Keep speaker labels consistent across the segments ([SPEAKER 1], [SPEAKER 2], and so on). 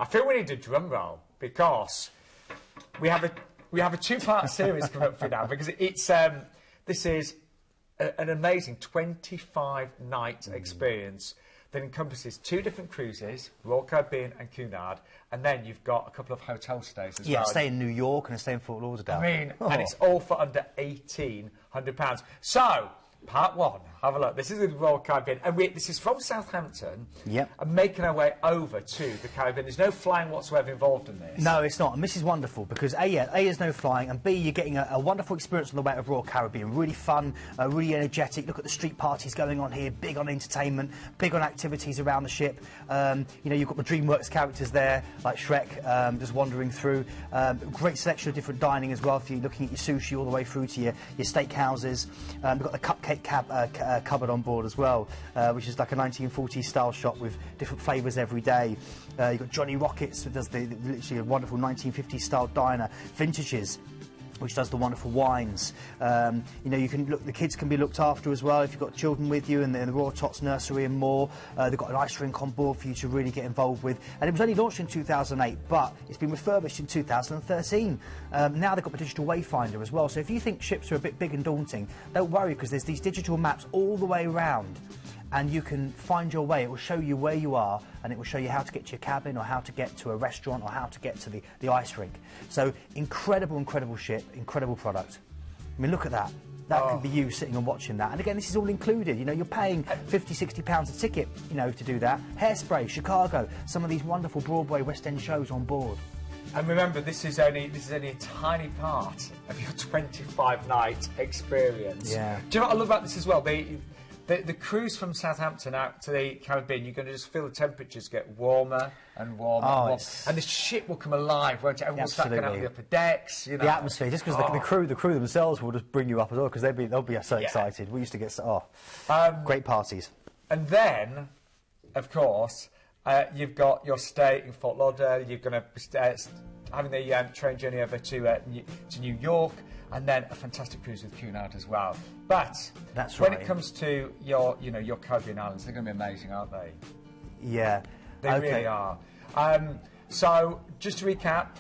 [SPEAKER 1] I feel we need a drum roll because we have a two-part series coming up for you now because it's this is an amazing 25-night experience that encompasses 2 different cruises, Royal Caribbean and Cunard, and then you've got a couple of hotel stays as well.
[SPEAKER 2] Yeah, stay in New York and stay in Fort Lauderdale.
[SPEAKER 1] I mean, and it's all for under £1,800. So, part 1, have a look. This is the Royal Caribbean, and this is from Southampton.
[SPEAKER 2] Yep.
[SPEAKER 1] And making our way over to the Caribbean. There's no flying whatsoever involved in this.
[SPEAKER 2] No, it's not. And this is wonderful because A, there's no flying, and B, you're getting a wonderful experience on the way of Royal Caribbean. Really fun, really energetic. Look at the street parties going on here. Big on entertainment, big on activities around the ship. You know, you've got the DreamWorks characters there, like Shrek, just wandering through. Great selection of different dining as well. If you're looking at your sushi all the way through to your steak houses. We've got the cupcake cupboard on board as well, which is like a 1940s style shop with different flavours every day. You've got Johnny Rockets, who does literally a wonderful 1950s style diner. Vintages, which does the wonderful wines. You know, the kids can be looked after as well if you've got children with you, and the Royal Tots Nursery and more. They've got an ice rink on board for you to really get involved with. And it was only launched in 2008, but it's been refurbished in 2013. Now they've got the digital wayfinder as well. So if you think ships are a bit big and daunting, don't worry, because there's these digital maps all the way around. And you can find your way. It will show you where you are, and it will show you how to get to your cabin, or how to get to a restaurant, or how to get to the ice rink. So incredible ship, incredible product. I mean, look at that. That could be you sitting and watching that. And again, this is all included. You know, you're paying £50–60 a ticket, you know, to do that. Hairspray, Chicago, some of these wonderful Broadway, West End shows on board.
[SPEAKER 1] And remember, this is only a tiny part of your 25-night experience.
[SPEAKER 2] Yeah.
[SPEAKER 1] Do you know what I love about this as well? The cruise from Southampton out to the Caribbean, you're going to just feel the temperatures get warmer and warmer and warmer. And the ship will come alive, won't it? Everyone will start going out the upper decks, you know.
[SPEAKER 2] The atmosphere, just because the crew themselves will just bring you up as well, because they'll be so excited. We used to get great parties.
[SPEAKER 1] And then, of course, you've got your stay in Fort Lauderdale. You're going to be having the train journey over to New York. And then a fantastic cruise with Cunard as well. But when it comes to your Caribbean islands, they're going to be amazing, aren't they?
[SPEAKER 2] Yeah,
[SPEAKER 1] they really are. So just to recap,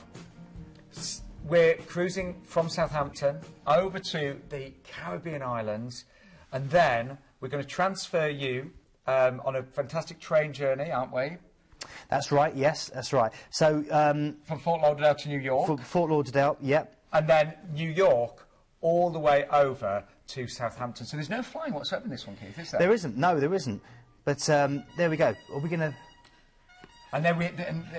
[SPEAKER 1] we're cruising from Southampton over to the Caribbean islands, and then we're going to transfer you on a fantastic train journey, aren't we?
[SPEAKER 2] That's right. Yes, that's right. So
[SPEAKER 1] from Fort Lauderdale to New York.
[SPEAKER 2] From Fort Lauderdale, yep.
[SPEAKER 1] And then New York all the way over to Southampton. So there's no flying whatsoever in this one, Keith, is there?
[SPEAKER 2] There isn't. No, there isn't. But there we go. Are we going to...
[SPEAKER 1] And then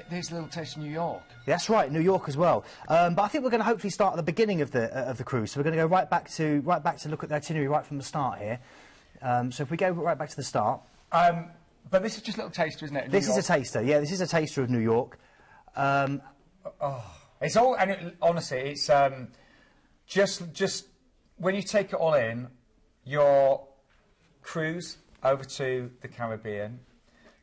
[SPEAKER 1] there's a little taste of New York.
[SPEAKER 2] That's right, New York as well. But I think we're going to hopefully start at the beginning of the cruise. So we're going to go right back to look at the itinerary right from the start here. So if we go right back to the start.
[SPEAKER 1] But this is just a little taster, isn't it?
[SPEAKER 2] This is a taster. Yeah, this is a taster of New York.
[SPEAKER 1] It's all, and honestly, it's just when you take it all in, your cruise over to the Caribbean,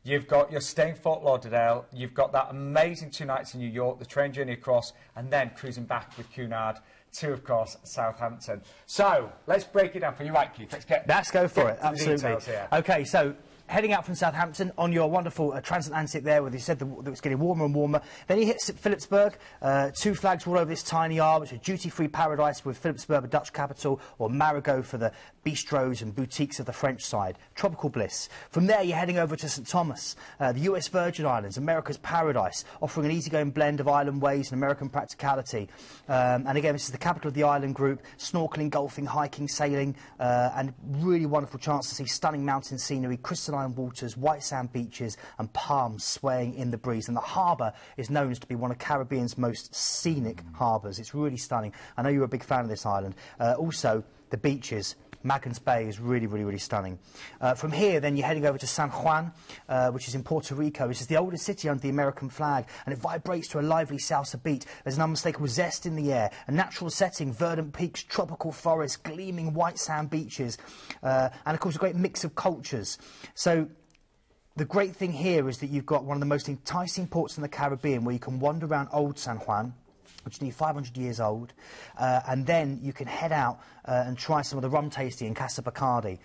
[SPEAKER 1] you've got your stay in Fort Lauderdale, you've got that amazing 2 nights in New York, the train journey across, and then cruising back with Cunard to, of course, Southampton. So let's break it down for you, right, Keith?
[SPEAKER 2] Let's go for it. Absolutely.
[SPEAKER 1] Here.
[SPEAKER 2] Okay, so. Heading out from Southampton on your wonderful Transatlantic there, where you said that it's getting warmer and warmer. Then you hit Philipsburg, 2 flags all over this tiny isle, which is a duty-free paradise with Philipsburg, the Dutch capital, or Marigot for the bistros and boutiques of the French side. Tropical bliss. From there, you're heading over to St Thomas, the US Virgin Islands, America's paradise, offering an easygoing blend of island ways and American practicality. And again, this is the capital of the island group, snorkeling, golfing, hiking, sailing, and really wonderful chance to see stunning mountain scenery, crystalline waters, white sand beaches and palms swaying in the breeze. And the harbour is known to be one of Caribbean's most scenic harbours. It's really stunning. I know you're a big fan of this island. Also, the beaches. Magens Bay is really stunning. From here, then, you're heading over to San Juan, which is in Puerto Rico. This is the oldest city under the American flag, and it vibrates to a lively salsa beat. There's an unmistakable zest in the air, a natural setting, verdant peaks, tropical forests, gleaming white sand beaches, and, of course, a great mix of cultures. So the great thing here is that you've got one of the most enticing ports in the Caribbean, where you can wander around Old San Juan, which is nearly 500 years old, and then you can head out and try some of the rum tasting in Casa Bacardi,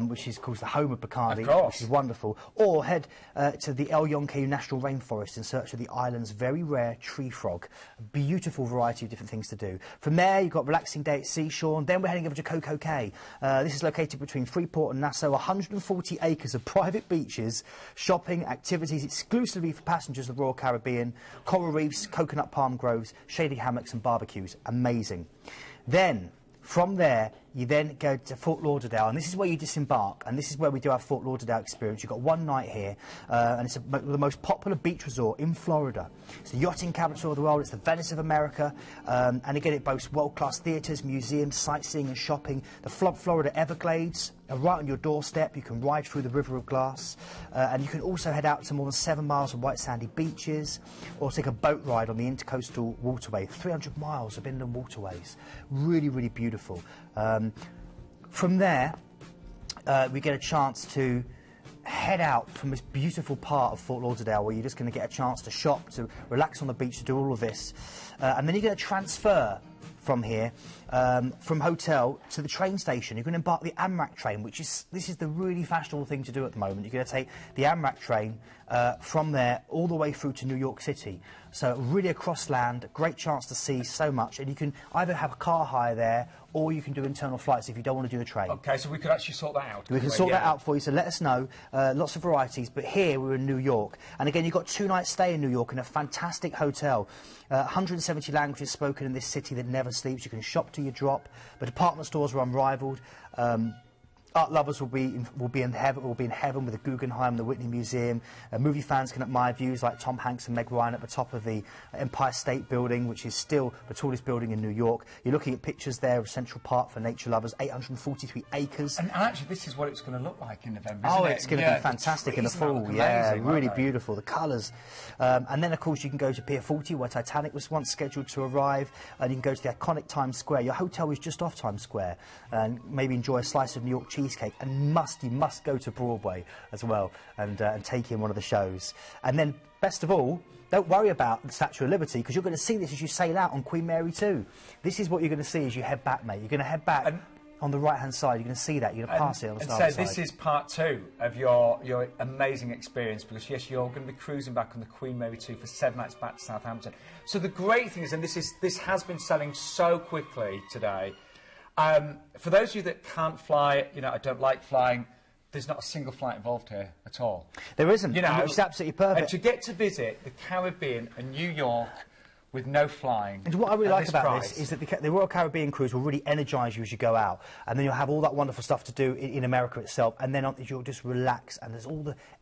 [SPEAKER 2] which is called the home of Bacardi, which is wonderful. Or head to the El Yonke National Rainforest in search of the island's very rare tree frog. A beautiful variety of different things to do. From there, you've got a relaxing day at Seashore, and then we're heading over to Coco Cay. This is located between Freeport and Nassau, 140 acres of private beaches, shopping, activities exclusively for passengers of the Royal Caribbean, coral reefs, coconut palm groves, shady hammocks and barbecues. Amazing. Then, from there, you then go to Fort Lauderdale, and this is where you disembark, and this is where we do our Fort Lauderdale experience. You've got one night here, and it's the most popular beach resort in Florida. It's the yachting capital of the world, it's the Venice of America, and again it boasts world-class theatres, museums, sightseeing and shopping. The Florida Everglades are right on your doorstep. You can ride through the River of Glass, and you can also head out to more than 7 miles of white sandy beaches, or take a boat ride on the Intercoastal Waterway, 300 miles of inland waterways. Really, really beautiful. From there, we get a chance to head out from this beautiful part of Fort Lauderdale, where you're just going to get a chance to shop, to relax on the beach, to do all of this. And then you're going to transfer from here, from hotel to the train station. You're going to embark the Amtrak train, this is the really fashionable thing to do at the moment. You're going to take the Amtrak train from there all the way through to New York City. So really across land, a great chance to see so much, and you can either have a car hire there, or you can do internal flights if you don't want to do the train.
[SPEAKER 1] OK, so we could actually sort that out.
[SPEAKER 2] We can sort that out for you, so let us know. Lots of varieties, but here we're in New York. And again, you've got 2 nights stay in New York in a fantastic hotel. 170 languages spoken in this city that never sleeps. You can shop till you drop. The department stores are unrivaled. Art lovers will be in heaven with the Guggenheim, the Whitney Museum. Movie fans can admire views like Tom Hanks and Meg Ryan at the top of the Empire State Building, which is still the tallest building in New York. You're looking at pictures there of Central Park for nature lovers, 843 acres.
[SPEAKER 1] And actually, this is what it's going to look like in November,
[SPEAKER 2] isn't
[SPEAKER 1] it?
[SPEAKER 2] It's going to be fantastic in the fall. Yeah, really beautiful, the colours. And then, of course, you can go to Pier 40, where Titanic was once scheduled to arrive, and you can go to the iconic Times Square. Your hotel is just off Times Square, and maybe enjoy a slice of New York cheesecake. And you must go to Broadway as well, and take in one of the shows. And then, best of all, don't worry about the Statue of Liberty, because you're going to see this as you sail out on Queen Mary 2. This is what you're going to see as you head back, mate. You're going to head back on the right-hand side. You're going to see that. You're going to pass it on the starboard side.
[SPEAKER 1] And so this is part 2 of your amazing experience, because, yes, you're going to be cruising back on the Queen Mary 2 for 7 nights back to Southampton. So the great thing is, and this has been selling so quickly today, for those of you that can't fly, I don't like flying, there's not a single flight involved here at all.
[SPEAKER 2] There isn't, which is absolutely perfect.
[SPEAKER 1] And to get to visit the Caribbean and New York with no flying.
[SPEAKER 2] And what I really like about this is that the Royal Caribbean cruise will really energise you as you go out, and then you'll have all that wonderful stuff to do in America itself, and then you'll just relax, and there's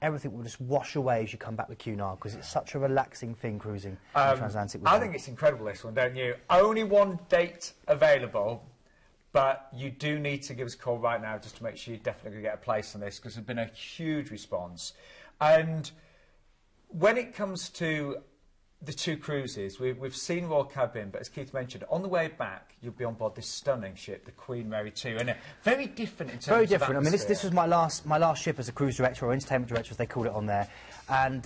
[SPEAKER 2] everything will just wash away as you come back with Cunard, because it's such a relaxing thing cruising in Transatlantic.
[SPEAKER 1] I think it's incredible, this one, don't you? Only one date available. But you do need to give us a call right now just to make sure you definitely get a place on this, because there's been a huge response. And when it comes to the 2 cruises, we've seen Royal Caribbean, but as Keith mentioned, on the way back, you'll be on board this stunning ship, the Queen Mary 2, and very different in terms of atmosphere.
[SPEAKER 2] Very different. I mean, this was my last ship as a cruise director, or entertainment director, as they call it on there. And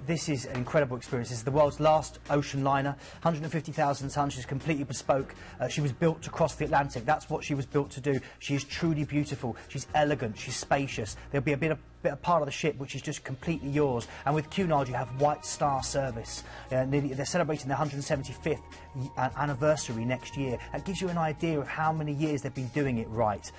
[SPEAKER 2] this is an incredible experience. This is the world's last ocean liner, 150,000 tons. She's completely bespoke. She was built to cross the Atlantic. That's what she was built to do. She is truly beautiful. She's elegant. She's spacious. There'll be a part of the ship which is just completely yours. And with Cunard, you have White Star service. They're celebrating their 175th anniversary next year. That gives you an idea of how many years they've been doing it right.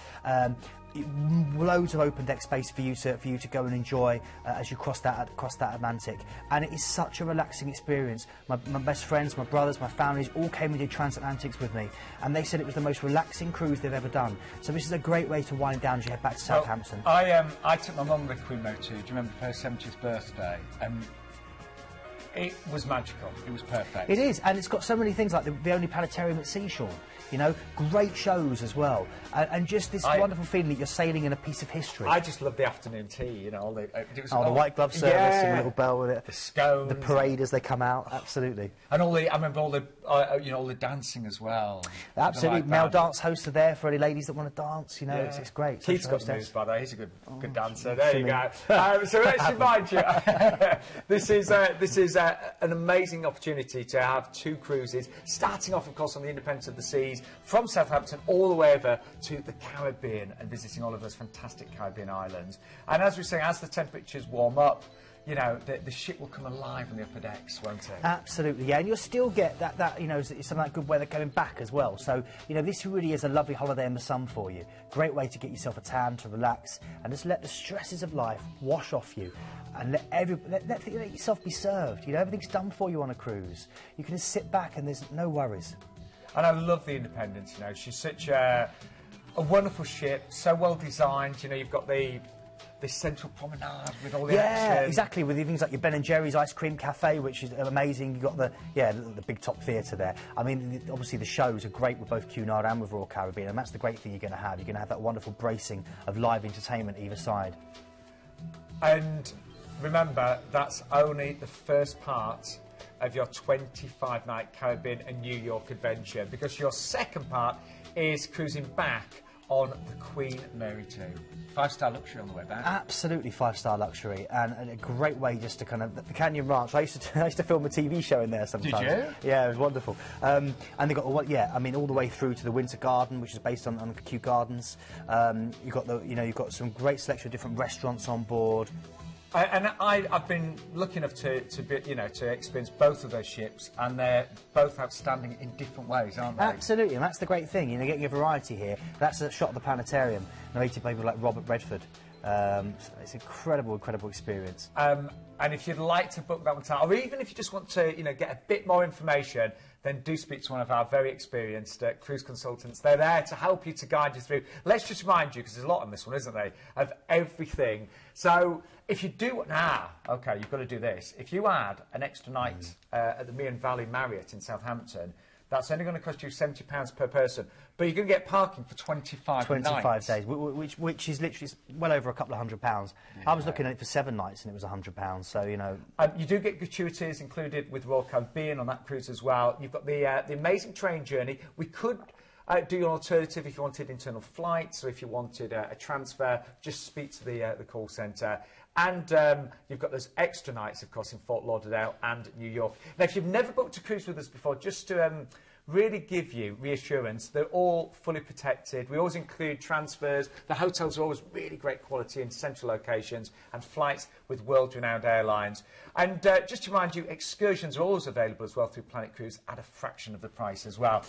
[SPEAKER 2] Loads of open deck space for you to go and enjoy as you cross that Atlantic, and it is such a relaxing experience. My best friends, my brothers, my families all came and did Transatlantics with me, and they said it was the most relaxing cruise they've ever done. So this is a great way to wind down as you head back to Southampton.
[SPEAKER 1] I took my mum on the Queen Mary 2. Do you remember her 70th birthday? It was magical. It was perfect.
[SPEAKER 2] It is, and it's got so many things like the only planetarium at Seashore. Great shows as well, and just this wonderful feeling that you're sailing in a piece of history.
[SPEAKER 1] I just love the afternoon tea, the
[SPEAKER 2] white glove service, and a little bell with it,
[SPEAKER 1] the scones,
[SPEAKER 2] the parade as they come out, absolutely.
[SPEAKER 1] And I remember all the dancing as well.
[SPEAKER 2] Absolutely, male dance hosts are there for any ladies that want to dance. It's great.
[SPEAKER 1] Keith's got moves, by the way. He's a good dancer. There you go. So let's remind you, this is an amazing opportunity to have 2 cruises, starting off, of course, on the Independence of the Seas, from Southampton all the way over to the Caribbean and visiting all of those fantastic Caribbean islands. And as we say, as the temperatures warm up, you know, the ship will come alive on the upper decks, won't it?
[SPEAKER 2] Absolutely, yeah, and you'll still get that you know, some of that good weather coming back as well. So, you know, this really is a lovely holiday in the sun for you. Great way to get yourself a tan, to relax, and just let the stresses of life wash off you. And let yourself be served. You know, everything's done for you on a cruise. You can just sit back and there's no worries.
[SPEAKER 1] And I love the Independence, you know. She's such a wonderful ship, so well designed. You know, you've got this central promenade with all the action.
[SPEAKER 2] Yeah, exactly, with things like your Ben & Jerry's Ice Cream Cafe, which is amazing. You've got the big top theatre there. I mean, obviously the shows are great with both Cunard and with Royal Caribbean, and that's the great thing you're going to have. You're going to have that wonderful bracing of live entertainment either side.
[SPEAKER 1] And remember, that's only the first part of your 25-night Caribbean and New York adventure, because your second part is cruising back on the Queen Mary 2. 5-star luxury on the way back.
[SPEAKER 2] Absolutely 5-star luxury, and a great way just to kind of... The Canyon Ranch, I used to film a TV show in there sometimes.
[SPEAKER 1] Did you?
[SPEAKER 2] Yeah, it was wonderful. And they got, I mean, all the way through to the Winter Garden, which is based on Kew Gardens. You've got some great selection of different restaurants on board.
[SPEAKER 1] And I've been lucky enough to experience both of those ships, and they're both outstanding in different ways, aren't they?
[SPEAKER 2] Absolutely, and that's the great thing. You know, getting a variety here. That's a shot at the planetarium, narrated by people like Robert Redford. It's an incredible experience.
[SPEAKER 1] And if you'd like to book that one time, or even if you just want to, get a bit more information, then do speak to one of our very experienced cruise consultants. They're there to help you, to guide you through. Let's just remind you, because there's a lot on this one, isn't there, of everything. So if you do... OK, you've got to do this. If you add an extra night at the Meon Valley Marriott in Southampton, that's only going to cost you £70 per person, but you're going to get parking for 25 nights.
[SPEAKER 2] 25 days, which is literally well over a couple of £100. Yeah. I was looking at it for 7 nights and it was £100, so, you know...
[SPEAKER 1] You do get gratuities included with Royal Caribbean on that cruise as well. You've got the amazing train journey. We could do an alternative if you wanted internal flights, or if you wanted a transfer, just speak to the call centre. And you've got those extra nights, of course, in Fort Lauderdale and New York. Now, if you've never booked a cruise with us before, just to really give you reassurance, they're all fully protected. We always include transfers. The hotels are always really great quality in central locations, and flights with world-renowned airlines. And just to remind you, excursions are always available as well through Planet Cruise at a fraction of the price as well.